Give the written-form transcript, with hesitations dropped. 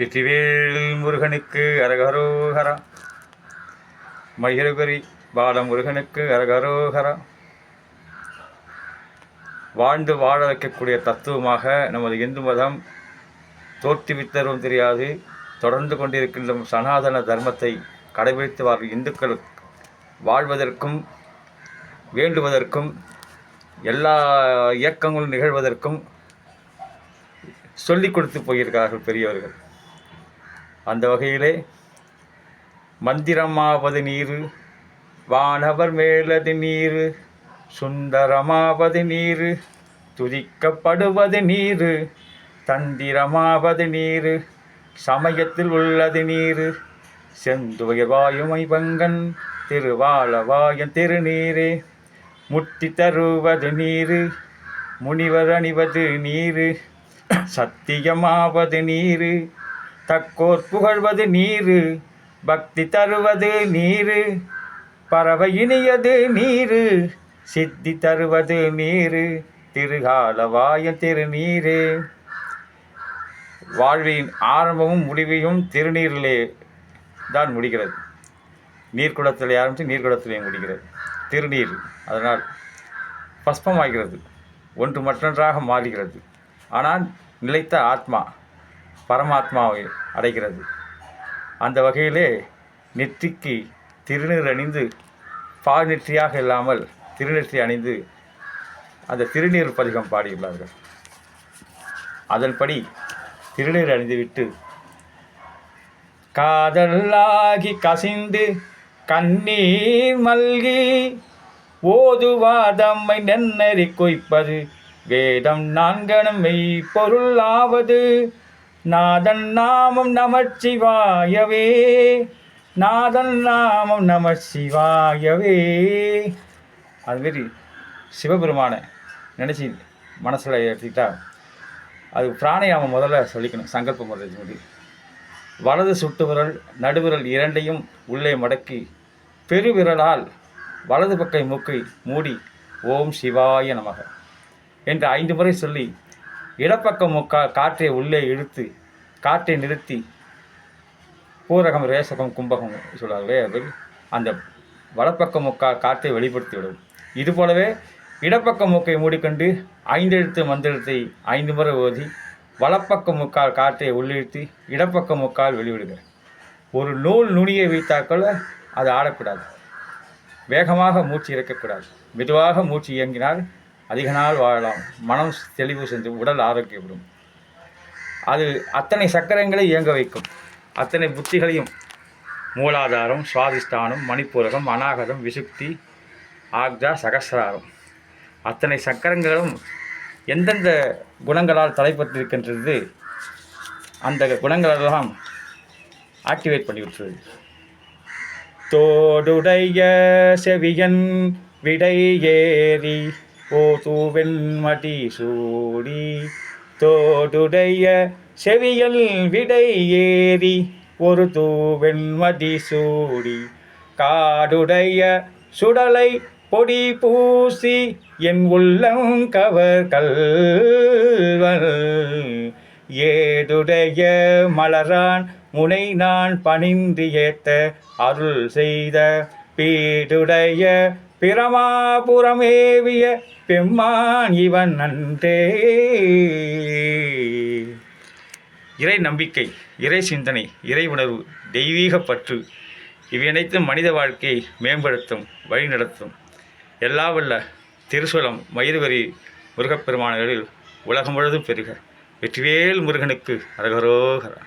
வெற்றிவேல் முருகனுக்கு அரகரோகரா. மகிழபுரி பால முருகனுக்கு அரகரோகரா. வாழ்ந்து வாழ வைக்கக்கூடிய தத்துவமாக நமது இந்து மதம் தோற்றுவித்தரும் தெரியாது தொடர்ந்து கொண்டிருக்கின்ற சனாதன தர்மத்தை கடைபிடித்து வாழும் இந்துக்கள் வாழ்வதற்கும் வேண்டுவதற்கும் எல்லா இயக்கங்களும் நிகழ்வதற்கும் சொல்லிக் கொடுத்து போயிருக்கிறார்கள் பெரியவர்கள். அந்த வகையிலே மந்திரமாவது நீரு, வானவர் மேலது நீரு, சுந்தரமாவது நீரு, துதிக்கப்படுவது நீரு, தந்திரமாவது நீரு, சமயத்தில் உள்ளது நீரு, செந்துயர் வாயுமை பங்கன் திருவாளவாயன் திருநீரே, முத்தி தருவது நீரு, முனிவர் அணிவது நீரு, சத்தியமாவது நீரு, தக்கோர் புகழ்வது நீரு, பக்தி தருவது நீரு, பறவை இனியது நீரு, சித்தி தருவது நீரு, திருகாலவாயன் திருநீரே. வாழ்வின் ஆரம்பமும் முடிவையும் திருநீரிலே தான் முடிகிறது. நீர்க்குடத்திலே ஆரம்பித்து நீர்க்குடத்திலே முடிகிறது திருநீர். அதனால் பஸ்பமாகிறது, ஒன்று மற்றொன்றாக மாறுகிறது. ஆனால் நிலைத்த ஆத்மா பரமாத்மாவை அடைகிறது. அந்த வகையிலே நெற்றிக்கு திருநீர் அணிந்து, பால் நெற்றியாக இல்லாமல் திருநெற்றி அணிந்து அந்த திருநீர் பதிகம் பாடியுள்ளார்கள். அதன்படி திருநீர் அணிந்துவிட்டு காதலாகி கசிந்து கண்ணீர் மல்கி ஓதுவாதம்மை நென்னறி கொய்ப்பது வேதம் நான்கனும் மெய்ப்பொருளாவது நாதன் நாமம் நமச்சிவாயவே, நாதன் நாமம் நமச்சிவாயவே. அதுமாரி சிவபெருமானை நினச்சி மனசில் எடுத்துக்கிட்டா அது பிராணயாமம் முதல்ல சொல்லிக்கணும். சங்கல்ப முறை சொல்லி வலது சுட்டு விரல் நடுவிரல் இரண்டையும் உள்ளே மடக்கி பெருவிரலால் வலது பக்கை மூக்கை மூடி ஓம் சிவாய நமக என்று 5 முறை சொல்லி இடப்பக்கம் காற்றை உள்ளே இழுத்து காற்றை நிறுத்தி பூரகம் ரேசகம் கும்பகம் சொல்கிறார்களே அந்த வலப்பக்க காற்றை வெளிப்படுத்திவிடும். இதுபோலவே இடப்பக்க மூக்கை மூடிக்கொண்டு 5 எழுத்து மந்திரத்தை 5 முறை ஓதி வலப்பக்க முக்கால் காற்றை உள்ளிழுத்து இடப்பக்க முக்கால் வெளிவிடுக. ஒரு நூல் நுனியை வைத்தாக்கள் அது ஆடக்கூடாது. வேகமாக மூச்சு இறக்கக்கூடாது. மெதுவாக மூச்சு இயங்கினால் அதிக நாள் வாழலாம். மனம் தெளிவு சென்று உடல் ஆரோக்கியப்படும். அது அத்தனை சக்கரங்களை இயங்க வைக்கும். அத்தனை புத்திகளையும் மூலாதாரம், சுவாதிஷ்டானம், மணிப்பூரகம், அநாகதம், விசுக்தி, ஆக்ஜா, சகசிராரம் அத்தனை சக்கரங்களும் எந்தெந்த குணங்களால் தலைப்பட்டிருக்கின்றது அந்த குணங்களெல்லாம் ஆக்டிவேட் பண்ணி விட்டுருது. தோடுடைய செவியன் விடை ஏறி ஓ தூவெண்மதி சூடி, தோடுடைய செவியல் விடை ஏறி ஒரு தூவெண்மதி சூடி, காடுடைய சுடலை பொடி பூசி என் உள்ளம் கவர் கல்வல், ஏடுடைய மலரான் முனை நான் பணிந்து ஏத்த அருள் செய்த பீடுடைய பிரமாபுரமேவிய பெம்மான் இவன் நன்றே. இறை நம்பிக்கை, இறை சிந்தனை, இறை உணர்வு, தெய்வீக பற்று இவையனைத்தும் மனித வாழ்க்கையை மேம்படுத்தும், வழிநடத்தும். எல்லா வல்ல திருசூலம் மயிர்வரி முருகப்பெருமான்களில் உலகம் முழுதும் பெருக. வெற்றிவேல் முருகனுக்கு அரகரோகரா.